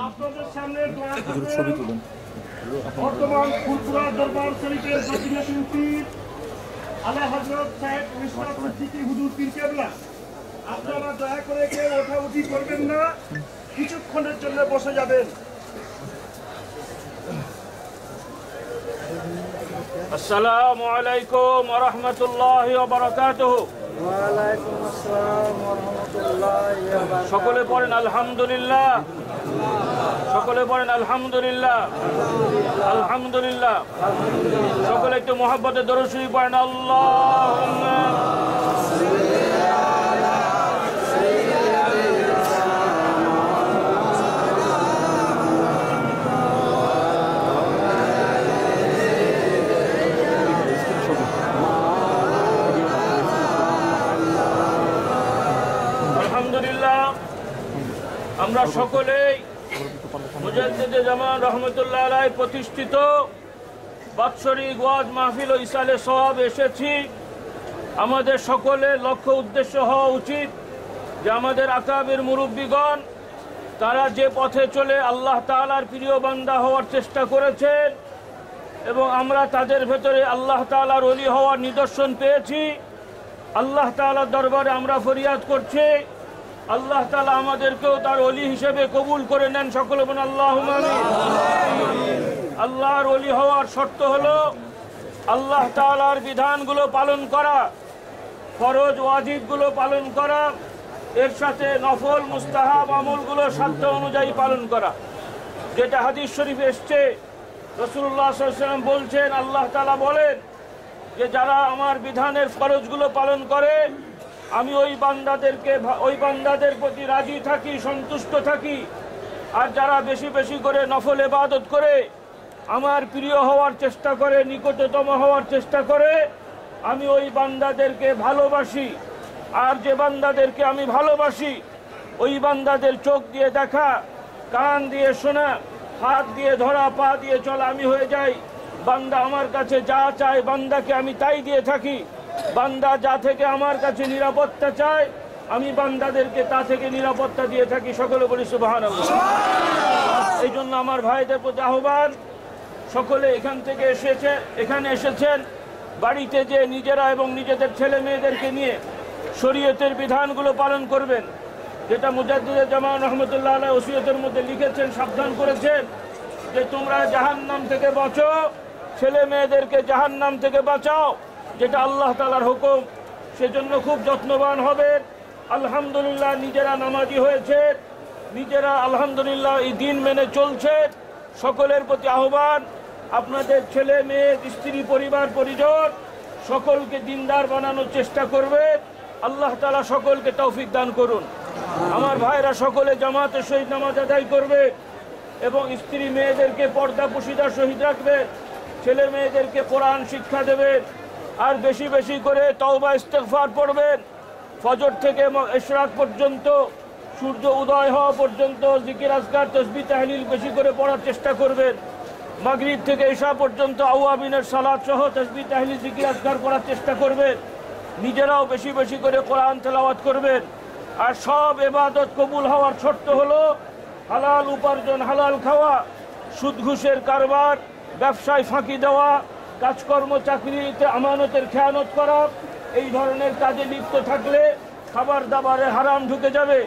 আপনাদের সামনে বর্তমান ফুলপুরা দরবার শরীফের প্রতিনিধি শিল্পী আলা হযরত সাহেব ইসলাম সিদ্দিকী হুজুর পীর কেবলা। আপনারা দয়া করে কেউ ওঠাউঠি করবেন না, কিছুক্ষণের জন্য বসে যাবেন। আসসালামু আলাইকুম ওয়া রাহমাতুল্লাহি ওয়া বারাকাতুহু। ওয়া আলাইকুম আসসালাম ওয়া রাহমাতুল্লাহি ওয়া বারাকাতুহু। সকলে পড়েন আলহামদুলিল্লাহ, সকলে পড়েন আলহামদুলিল্লাহ, আলহামদুলিল্লাহ। সকলে একটু মুহাব্বতে দরুদ শরীফ পড়েন। আল্লাহুম্মা আমরা সকলেই মুজাদ্দিদে জামান রহমতুল্লাহ আলাইহি প্রতিষ্ঠিত বাৎসরিক ওয়াজ মাহফিল ও ইসালে সওয়াব এসেছি। আমাদের সকলের লক্ষ্য উদ্দেশ্য হওয়া উচিত যে আমাদের আকাবের মুরব্বিগণ তারা যে পথে চলে আল্লাহ তাআলার প্রিয় বান্দা হওয়ার চেষ্টা করেছেন এবং আমরা তাদের ভেতরে আল্লাহ তাআলার ওলি হওয়ার নিদর্শন পেয়েছি। আল্লাহ তাআলার দরবারে আমরা ফরিয়াদ করছি আল্লাহ তাআলা আমাদেরকেও তার ওলি হিসেবে কবুল করে নেন। সকলে বলেন আল্লাহুম্মা আমিন। আল্লাহর ওলি হওয়ার শর্ত হলো আল্লাহ তাআলার বিধানগুলো পালন করা, ফরজ ওয়াজিবগুলো পালন করা, এর সাথে নফল মুস্তাহাব আমলগুলো সাধ্য অনুযায়ী পালন করা। যেটা হাদিস শরীফে এসছে, রাসূলুল্লাহ সাল্লাল্লাহু আলাইহি ওয়াসাল্লাম বলছেন, আল্লাহ তাআলা বলেন যে যারা আমার বিধানের ফরজগুলো পালন করে আমি ওই বান্দাদের প্রতি রাজি থাকি, সন্তুষ্ট থাকি। আর যারা বেশি বেশি করে নফল ইবাদত করে আমার প্রিয় হওয়ার চেষ্টা করে, নিকটতম হওয়ার চেষ্টা করে, আমি ওই বান্দাদেরকে ভালোবাসি। আর যে বান্দাদেরকে আমি ভালোবাসি ওই বান্দাদের চোখ দিয়ে দেখা, কান দিয়ে শোনা, হাত দিয়ে ধরা, পা দিয়ে চলা আমি হয়ে যাই। বান্দা আমার কাছে যা চায় বান্দাকে আমি তাই দিয়ে থাকি। বান্দা যা থেকে আমার কাছে নিরাপত্তা চায় আমি বান্দাদেরকে তা থেকে নিরাপত্তা দিয়ে থাকি। সকলে বলি সুবহানাল্লাহ। এই জন্য আমার ভাইদের প্রতি আহ্বান, সকলে এখানে এসেছেন বাড়িতে যে নিজেরা এবং নিজেদের ছেলে মেয়েদেরকে নিয়ে শরীয়তের বিধানগুলো পালন করবেন। যেটা মুজাদ্দিদে জামান রহমতুল্লাহ আলাইহি ওসিয়তের মধ্যে লিখেছেন, সাবধান করেছেন যে তোমরা জাহান্নাম থেকে বাঁচো, ছেলে মেয়েদেরকে জাহান্নাম থেকে বাঁচাও, যেটা আল্লাহ তাআলার হুকুম। সেজন্য খুব যত্নবান হবেন। আলহামদুলিল্লাহ নিজেরা নামাজি হয়েছে, নিজেরা আলহামদুলিল্লাহ এই দিন মেনে চলছে। সকলের প্রতি আহ্বান, আপনাদের ছেলে মেয়ে, স্ত্রী, পরিবার পরিজন সকলকে দিনদার বানানোর চেষ্টা করবে। আল্লাহ তাআলা সকলকে তৌফিক দান করুন। আমার ভাইরা সকলে জামাতের সহিত নামাজ আদায় করবে এবং স্ত্রী মেয়েদেরকে পর্দা পুশিদার সহিত রাখবে, ছেলে মেয়েদেরকে কোরআন শিক্ষা দেবে। আর বেশি বেশি করে তওবা ইস্তেগফার পড়বেন। ফজর থেকে ইশরাক পর্যন্ত, সূর্য উদয় হওয়া পর্যন্ত জিকির আজকার তাসবিহ তাহলিল বেশি করে পড়ার চেষ্টা করবেন। মাগরিব থেকে ইশা পর্যন্ত আওয়াবিনের সালাত সহ তাসবিহ তাহলিল জিকির আজকার করার চেষ্টা করবেন। নিজেরাও বেশি বেশি করে কোরআন তেলাওয়াত করবেন। আর সব ইবাদত কবুল হওয়ার শর্ত হলো হালাল উপার্জন, হালাল খাওয়া, সুদ ঘুষের কারবার, ব্যবসায় ফাঁকি দেওয়া, কাজকর্ম চাকরিতে আমানতের খেয়ানত করা, এই ধরনের কাজে লিপ্ত থাকলে খাবার দাবারে হারাম ঢুকে যাবে।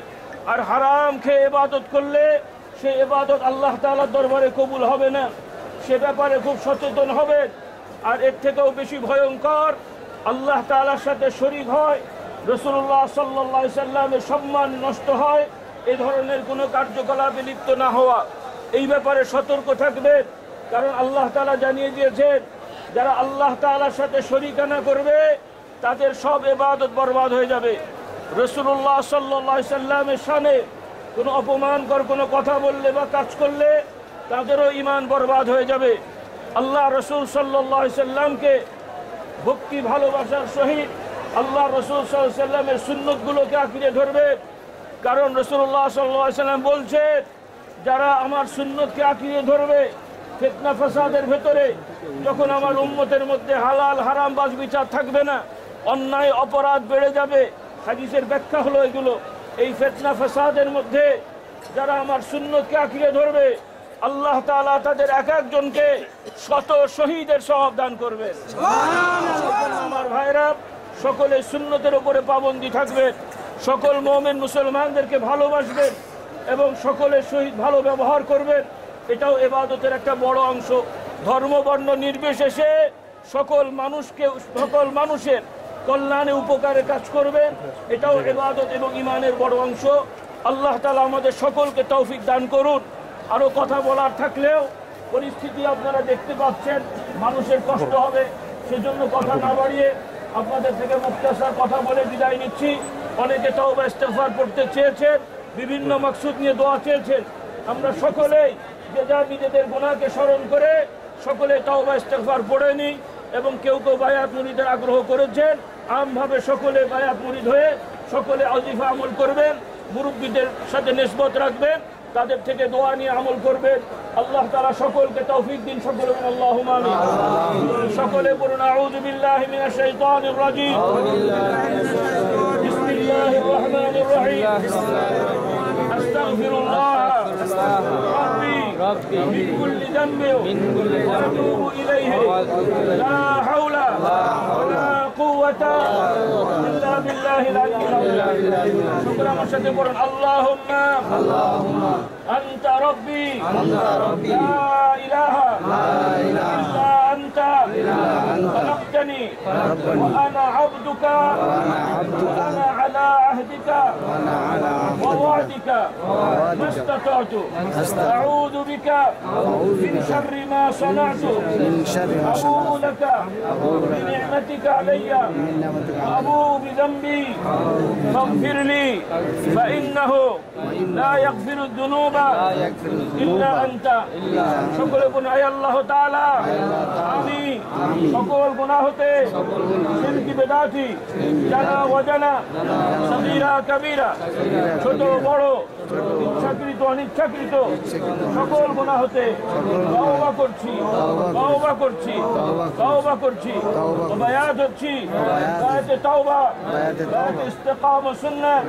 আর হারাম খেয়ে ইবাদত করলে সে ইবাদত আল্লাহ তাআলার দরবারে কবুল হবে না। সে ব্যাপারে খুব সচেতন হবেন। আর এর থেকেও বেশি ভয়ঙ্কর, আল্লাহ তাআলার সাথে শরীক হয়, রাসূলুল্লাহ সাল্লাল্লাহু আলাইহি সাল্লামের সম্মান নষ্ট হয়, এই ধরনের কোনো কার্যকলাপে লিপ্ত না হওয়া, এই ব্যাপারে সতর্ক থাকবেন। কারণ আল্লাহ তাআলা জানিয়ে দিয়েছেন যারা আল্লাহ তাআলার সাথে শরীকানা করবে তাদের সব ইবাদত বরবাদ হয়ে যাবে। রাসূলুল্লাহ সাল্লাল্লাহু আলাইহি সাল্লামের শানে কোনো অপমানকর কোনো কথা বললে বা কাজ করলে তাদেরও ঈমান বরবাদ হয়ে যাবে। আল্লাহ রাসূল সাল্লাল্লাহু আলাইহি সাল্লামকে ভক্তি ভালোবাসার সহিত আল্লাহ রাসূল সাল্লাল্লাহু আলাইহি সাল্লামের সুন্নতগুলোকে আঁকড়ে ধরবে। কারণ রাসূলুল্লাহ সাল্লাল্লাহু আলাইহি সাল্লাম বলছেন যারা আমার সুন্নতকে আঁকড়ে ধরবে ফিতনা ফাসাদের ভেতরে যখন আমার উম্মতের মধ্যে হালাল হারাম বাজ বিচার থাকবে না, অন্যায় অপরাধ বেড়ে যাবে। হাদিসের ব্যাখ্যা হলো এগুলো। এই ফিতনা ফাসাদের মধ্যে যারা আমার সুন্নতকে আঁকড়ে ধরবে, আল্লাহ তাআলা তাদের এক একজনকে শত শহীদের সওয়াব দান করবেন। আমার ভাইরা, সকলে সুন্নতের উপরে পাবন্দী থাকবেন, সকল মুমিন মুসলমানদেরকে ভালোবাসবেন এবং সকলের সহিত ভালো ব্যবহার করবেন। এটাও ইবাদতের একটা বড় অংশ। ধর্ম বর্ণ নির্বিশেষে সকল মানুষের কল্যাণে উপকারে কাজ করবেন, এটাও ইবাদত এবং ঈমানের বড় অংশ। আল্লাহ তাআলা আমাদের সকলকে তৌফিক দান করুন। আরো কথা বলার থাকলেও পরিস্থিতি আপনারা দেখতে পাচ্ছেন, মানুষের কষ্ট হবে, সেজন্য কথা না বাড়িয়ে আপনাদের থেকে মুক্তাসার কথা বলে বিদায় নিচ্ছি। অনেকে তওবা ইস্তিগফার পড়তে চেয়েছেন, বিভিন্ন মাকসুদ নিয়ে দোয়া চেয়েছেন। আমরা সকলেই যে যা নিজেদের গুনাহকে স্মরণ করে সকলে তওবা ইস্তিগফার পড়ে নিই এবং কেউ কেউ বায়াত মুরিদের আগ্রহ করেছেন। আমভাবে সকলে বায়াত মুরিদ হয়ে সকলে ওয়াজিফা আমল করবেন, মুরব্বীদের সাথে নিসবত রাখবেন, তাদের থেকে দোয়া নিয়ে আমল করবেন। আল্লাহ তাআলা সকলকে তৌফিক দিন। সকলে বলুন আল্লাহুম্মা আমিন। সকলে বলুন আউযু বিল্লাহি মিনাশ শাইতানির রাজীম। বিসমিল্লাহির রহমানির রহিম। আস্তাগফিরুল্লাহ রাব্বি মিন কুল্লি যামবিন ওয়া আতুবু ইলাইহি লা হাওলা ওয়ালা কুওয়াতা ইল্লা বিল্লাহিল আলিয়্যিল আযীম। শুকর আমার সাথে বলুন আল্লাহুম্মা আনতা রাব্বি লা ইলাহা ইল্লা আনতা খালাকতানি ওয়া আনা আবদুকা ওয়া আনা আলা আহদিকা ওয়া ওয়া'দিকা মাস্তাতা'তু আউযু বিকা মিন শাররি মা সানা'তু আবু'ু লাকা বিনি'মাতিকা আলাইয়া আবু'ু বিযামবি ফাগফির লি ফাইন্নাহু লা ইয়াগফিরুদ যুনুবা ইল্লা আনতা। সকলে বলুন আয় আল্লাহ তাআলা আমি সকল গুনাহ হতে, শিরক বিদআতি, জানা ওয়াজানা, সগীরা কবীরা, ছোট বড়, ইচ্ছাকৃত অনিচ্ছাকৃত সকল গুনাহ হতে তওবা করছি, তওবা করছি, তওবা করছি, বায়াত হচ্ছি, বায়াতে তওবা, বায়াতে ইস্তিকামা সুন্নাহ,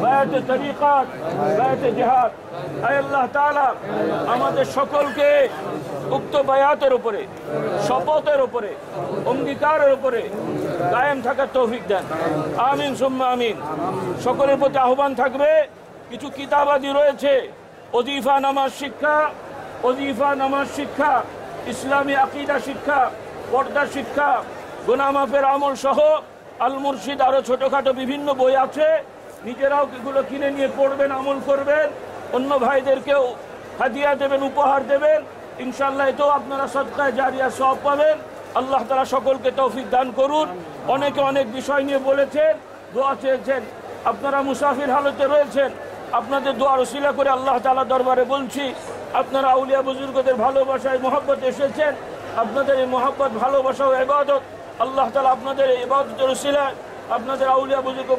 বায়াতে তরিকাত, বায়াতে জিহাদ। আয় আল্লাহ তাআলা আমাদের সকলকে উক্ত বায়াতের উপরে, শপথের উপরে, অঙ্গীকারের উপরে কায়েম থাকার তৌফিক দেন। আমিন সুম্মা আমিন। সকলের প্রতি আহ্বান থাকবে, কিছু কিতাবাদি রয়েছে, ওজিফা নামাজ শিক্ষা, ওজিফা নামাজ শিক্ষা, ইসলামী আকীদা শিক্ষা, পর্দা শিক্ষা, গুনাহ মাফের আমল সহ আল মুরশিদ, আরো ছোটখাটো বিভিন্ন বই আছে। নিজেরাও এগুলো কিনে নিয়ে পড়বেন, আমল করবেন, অন্য ভাইদেরকেও হাদিয়া দেবেন, উপহার দেবেন। ইনশাআল্লাহ এতেও আপনারা সদকায়ে জারিয়া সওয়াব পাবেন। আল্লাহ তাআলা সকলকে তৌফিক দান করুন। অনেকে অনেক বিষয় নিয়ে বলেছেন, দোয়া চেয়েছেন। আপনারা মুসাফির হালতে রয়েছেন, আপনাদের দোয়ার ওসিলা করে আল্লাহ তাআলা দরবারে বলছি, আপনারা আউলিয়া বুজুর্গদের ভালোবাসায় মহব্বত এসেছেন। আপনাদের এই মহব্বত, ভালোবাসা ও ইবাদত আল্লাহ তাআলা আপনাদের এই ইবাদতের ওসিলায়, আপনাদের আউলিয়া বুজুর্গ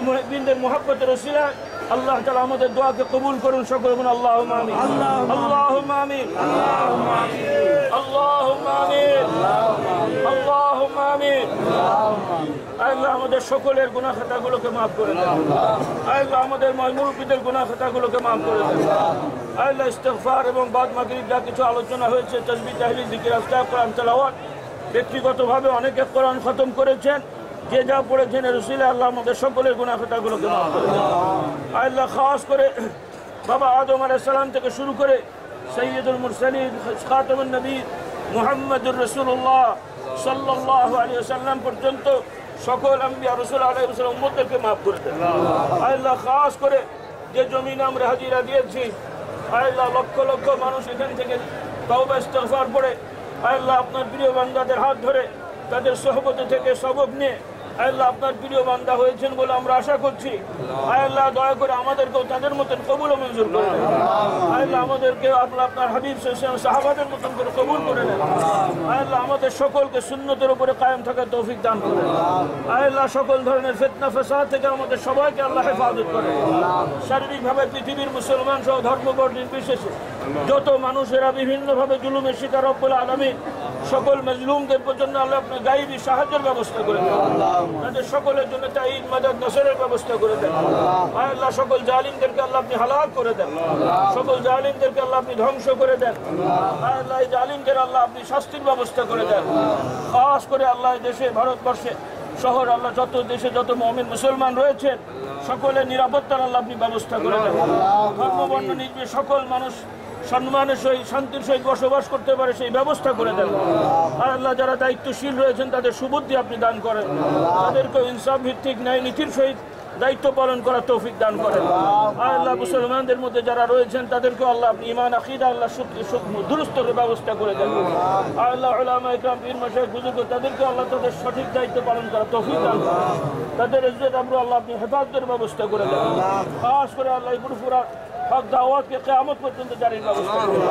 মুহিব্বিনদের মহব্বতের ওসিলায় আল্লাহ তাআলা আমাদের দোয়াকে কবুল করুন। সকলে বলুন আল্লাহুম্মা আমিন। আল্লাহুম্মা আমিন। আল্লাহুম্মা আমিন। আল্লাহুম্মা আমিন। আল্লাহ আমাদের সকলের গুনাহ খাতাগুলোকে maaf করে দেন। আল্লাহ আমাদের মুরব্বিদের গুনাহ খাতাগুলোকে maaf করে দেন। আল্লাহ ইস্তিগফার এবং বাদ মাগরিব যা কিছু আলোচনা হয়েছে, তাসবিহ, তাহলিল, জিকির, আজকার, কোরআন তেলাওয়াত, ব্যক্তিগতভাবে অনেকে কোরআন খতম করেছেন, যে যা পড়েছেন এর উসিলায় আল্লাহ আমাদের সকলের গুনাহ খাতাগুলোকে maaf করে দেন। আল্লাহ খাস করে বাবা আদম আলাইহিস সালাম থেকে শুরু করে সাইয়্যিদুল মুরসালিন, খাতামুন নবী মুহাম্মদুর রাসূলুল্লাহ সাল্লাল্লাহু আলাইহি ওয়াসাল্লাম পর্যন্ত সকল আম্বিয়া রাসূল আলাইহিস সালাম উম্মতকে maaf করে দেন। আল্লাহ খাস করে যে জমিনে আমরা হাজিরা দিয়েছি, আল্লাহ লক্ষ লক্ষ মানুষ এখান থেকে তওবা ইস্তিগফার পড়ে আল্লাহ আপনার প্রিয় বান্দাদের হাত ধরে তাদের সোহবতে থেকে সবক নিয়ে আল্লাহ আপনার প্রিয় বান্দা হয়েছেন বলে আমরা আশা করছি। আল্লাহ দয়া করে আমাদেরকেও তাদের মতন কবুল ও মঞ্জুর করে দেন। আল্লাহ আমাদেরকে আপনার হাবিব সাহাবাদের মতন করে কবুল করে নেন। আল্লাহ আমাদের সকলকে সুন্নতের উপরে কায়েম থাকার তৌফিক দান করেন। আল্লাহ সকল ধরনের ফিতনা ফাসাদ থেকে আমাদের সবাইকে আল্লাহ হেফাজত করেন। শারীরিকভাবে পৃথিবীর মুসলমান সহ ধর্মবর্ণ নির্বিশেষে যত মানুষেরা বিভিন্নভাবে জুলুমের শিকার রব্বুল আলামিন সকল মজলুমদের জন্য আল্লাহ আপনি গায়েবী সাহায্যের ব্যবস্থা করে দেন, তাদের সকলের জন্য তাঈদ মাদাদ নসরের ব্যবস্থা করে দেন। আল্লাহ সকল জালিমদেরকে আল্লাহ আপনি হালাক করে দেন, সকল জালিমদেরকে আল্লাহ আপনি ধ্বংস করে দেন। আল্লাহ এই জালিমদের আল্লাহ আপনি শাস্তির ব্যবস্থা করে দেন। খাস করে আল্লাহ দেশে ভারতবর্ষে শহর আল্লাহ যত দেশে যত মুমিন মুসলমান রয়েছেন সকলের নিরাপত্তার আল্লাহ আপনি ব্যবস্থা করে দেন। ধর্মবর্ণ নির্বিশেষে সকল মানুষ সম্মানের সহিত শান্তির সহিত বসবাস করতে পারে সেই ব্যবস্থা করে দেন। আর আল্লাহ যারা দায়িত্বশীল রয়েছেন তাদের সুবুদ্ধি আপনি দান করেন, তাদেরকে ইনসাফ ভিত্তিক ন্যায় নীতির সহিত দায়িত্ব পালন করার তৌফিক দান করেন। আর আল্লাহ মুসলমানদের মধ্যে যারা রয়েছেন তাদেরকে আল্লাহ আপনি ঈমান আকীদা আল্লাহ দুরুস্তের ব্যবস্থা করে দেন। আর আল্লাহ উলামা ইকরাম পীর মাশায়েখ বুজুর্গ তাদেরকে আল্লাহ তাদের সঠিক দায়িত্ব পালন করার তৌফিক দান করেন, তাদের ইজ্জত আবরু আল্লাহ আপনি হেফাজতের ব্যবস্থা করে দেন। খাস করে আল্লাহ পুরোপুরা হক দাওয়াতকে কিয়ামত পর্যন্ত জারির ব্যবস্থা করুন।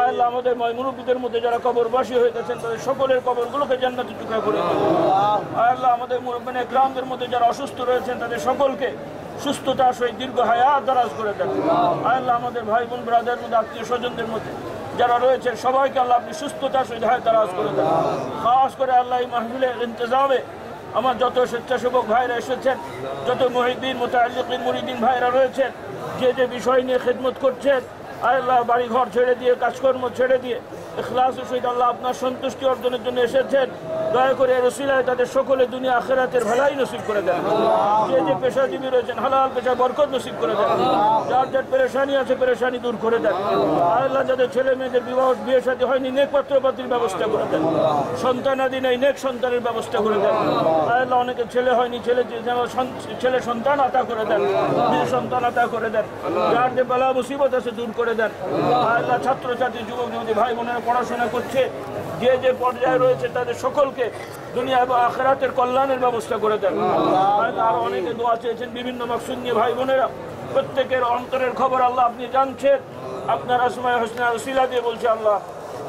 আল্লাহ আমাদের মুরব্বীদের মধ্যে যারা কবরবাসী হয়ে গেছেন তাদের সকলের কবরগুলোকে জান্নাতে টুকরা করে দিন। আল্লাহ আমাদের মুরব্বিনে ইকরামদের মধ্যে যারা অসুস্থ রয়েছেন তাদের সকলকে সুস্থতা সহিত দীর্ঘ হায়াত দারাজ করে দেন। আল্লাহ আমাদের ভাই বোন ব্রাদার মধ্যে আত্মীয় স্বজনদের মধ্যে যারা রয়েছেন সবাইকে আল্লাহ আপনি সুস্থতা সহিত হায়াত দারাজ করে দেন। খাস করে আল্লাহ এই মাহফিলের ইন্তজামে আমার যত স্বেচ্ছাসেবক ভাইরা এসেছেন, যত মুহিদ্দিন মুতাআল্লিকিন মুরিদিন ভাইরা রয়েছেন, যে যে বিষয় নিয়ে খেদমত করছেন আল্লাহ বাড়ি ঘর ছেড়ে দিয়ে কাজকর্ম ছেড়ে দিয়ে ইখলাসের সহিত আল্লাহ আপনার সন্তুষ্টি অর্জনের জন্য এসেছেন, দয়া করে রসিলায় তাদের সকলে দুনিয়া আখিরাতের ভালাই নসিব করে দেন। যে যে পেশাজীবী রয়েছেন হালাল পেশা বরকত নসিব করে দেন, যার যার পেরেশানি আছে পেরেশানি দূর করে দেন। আল্লাহ যাদের ছেলে মেয়েদের বিবাহ বিয়ে শাদী হয়নি নেক পাত্রপাত্রীর ব্যবস্থা করে দেন, সন্তানাদি নেই নেক সন্তানের ব্যবস্থা করে দেন। আল্লাহ অনেকে ছেলে হয়নি ছেলে সন্তান আতা করে দেন, মেয়ে সন্তান আতা করে দেন, যার যে বালা মুসিবত আছে দূর করে দেন। আল্লাহ ছাত্রছাত্রী যুবক যুবতী ভাই বোনেরা পড়াশোনা করছে যে যে পর্যায়ে রয়েছে তাদের সকলকে দুনিয়া এবং আখিরাতের কল্যাণের ব্যবস্থা করে দেন। আরো অনেকে দোয়া চেয়েছেন বিভিন্ন মাকসুদ নিয়ে ভাই বোনেরা, প্রত্যেকের অন্তরের খবর আল্লাহ আপনি জানছেন। আপনার আসমায়ে হুসনা ওসিলা দিয়ে বলছে আল্লাহ,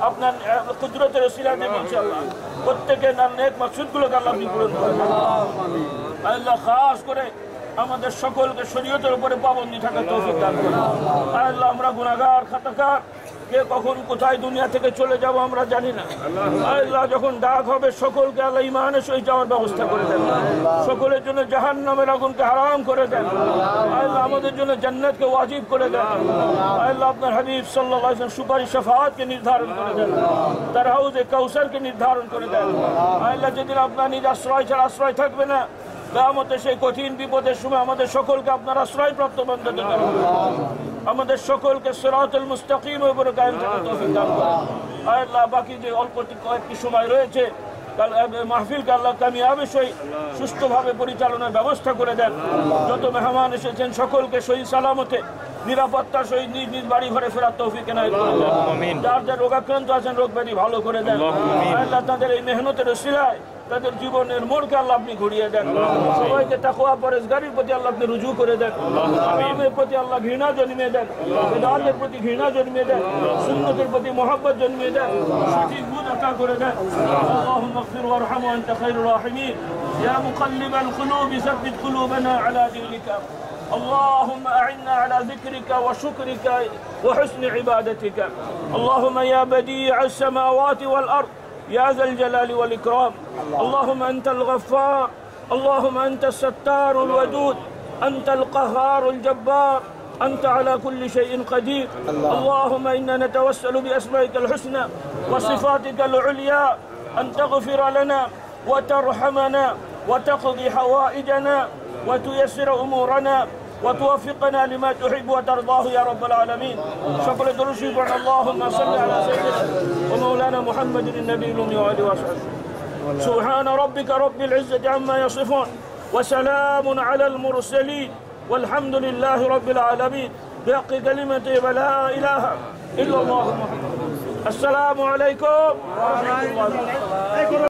আপনার কুদরতের ওসিলা দিয়ে বলছে আল্লাহ, প্রত্যেকের নেক মাকসুদগুলোকে আল্লাহ আপনি পূরণ করেন। আল্লাহ খাস করে আমাদের সকলকে শরীয়তের উপরে পাবন্দি থাকার তৌফিক দান করেন। আল্লাহ আমরা গুনাহগার খাতাকার, কে কখন কোথায় দুনিয়া থেকে চলে যাব আমরা জানি না। আল্লাহ যখন ডাক হবে সকলকে আল্লাহ ঈমানের সহিত যাওয়ার ব্যবস্থা করে দেন, সকলের জন্য জাহান্নামের আগুনকে হারাম করে দেন। আল্লাহ আমাদের জন্য জান্নাতকে ওয়াজিব করে দেন। আল্লাহ আপনার হাবিব সাল্লাল্লাহু আলাইহি ওয়াসাল্লাম সুপারিশ শাফাআতকে নির্ধারণ করে দেন, তার হাউজে কাউসারকে নির্ধারণ করে দেন। আল্লাহ যেদিন আপনার নিজ আশ্রয় ছাড়া আশ্রয় থাকবে না, কিয়ামতের সেই কঠিন বিপদের সময় আমাদের সকলকে আপনার আশ্রয়প্রাপ্ত বান্দা করুন। আমাদের সকলকে সিরাতুল মুস্তাকিমের উপরে কায়েম থাকার তৌফিক দান করুন। আল্লাহ বাকি যে অল্প কয়েকটি সময় রয়েছে মাহফিলকে আল্লাহ কামিয়াবি সহিত সুষ্ঠুভাবে পরিচালনার ব্যবস্থা করে দেন। যত মেহমান এসেছেন সকলকে সহি সালামতে নিরাপত্তার সহিত নিজ নিজ বাড়ি ঘরে ফেরার তৌফিক এনায়েত করে দেন। যার যার রোগাক্রান্ত আছেন রোগ ব্যাধি ভালো করে দেন। আল্লাহ তাদের এই মেহনতের উসিলায় তাদের জীবনের মোড়কে আল্লাহ আপনি ঘুরিয়ে দেন। সবাইকে তাকওয়া পরহেজগারির প্রতি আল্লাহ আপনি রুজু করে দেন, আরামের প্রতি আল্লাহ ঘৃণা জন্মিয়ে দেন, বেদাতের প্রতি ঘৃণা জন্মিয়ে দেন, সুন্নতের প্রতি মহব্বত জন্মিয়ে দেন, সঠিক বুঝ আতা করে দেন। আল্লাহুম্মা ইগফির ওয়ারহাম ওয়া আনতা খায়রুর রাহিমিন। ইয়া মুকাল্লিবাল কুলুবি সাব্বিত কুলুবানা আলা দীনিকা। اللهم أعنا على ذكرك وشكرك وحسن عبادتك. اللهم يا بديع السماوات والأرض يا ذا الجلال والإكرام. اللهم أنت الغفار، اللهم أنت الستار الودود، أنت القهار الجبار، أنت على كل شيء قدير. اللهم إنا نتوسل بأسمائك الحسنى وصفاتك العليا أن تغفر لنا وترحمنا وتقضي حوائجنا وتيسر أمورنا وتوفقنا لما تحب وترضاه يا رب العالمين. شكرا درشيك اللهم صل على سيدنا ومولانا محمد النبي الأمي وآله وصحبه. سبحان ربك رب العزة عما يصفون وسلام على المرسلين والحمد لله رب العالمين بحق كلمة لا إله إلا الله محمد. السلام عليكم ورحمة الله وبركاته.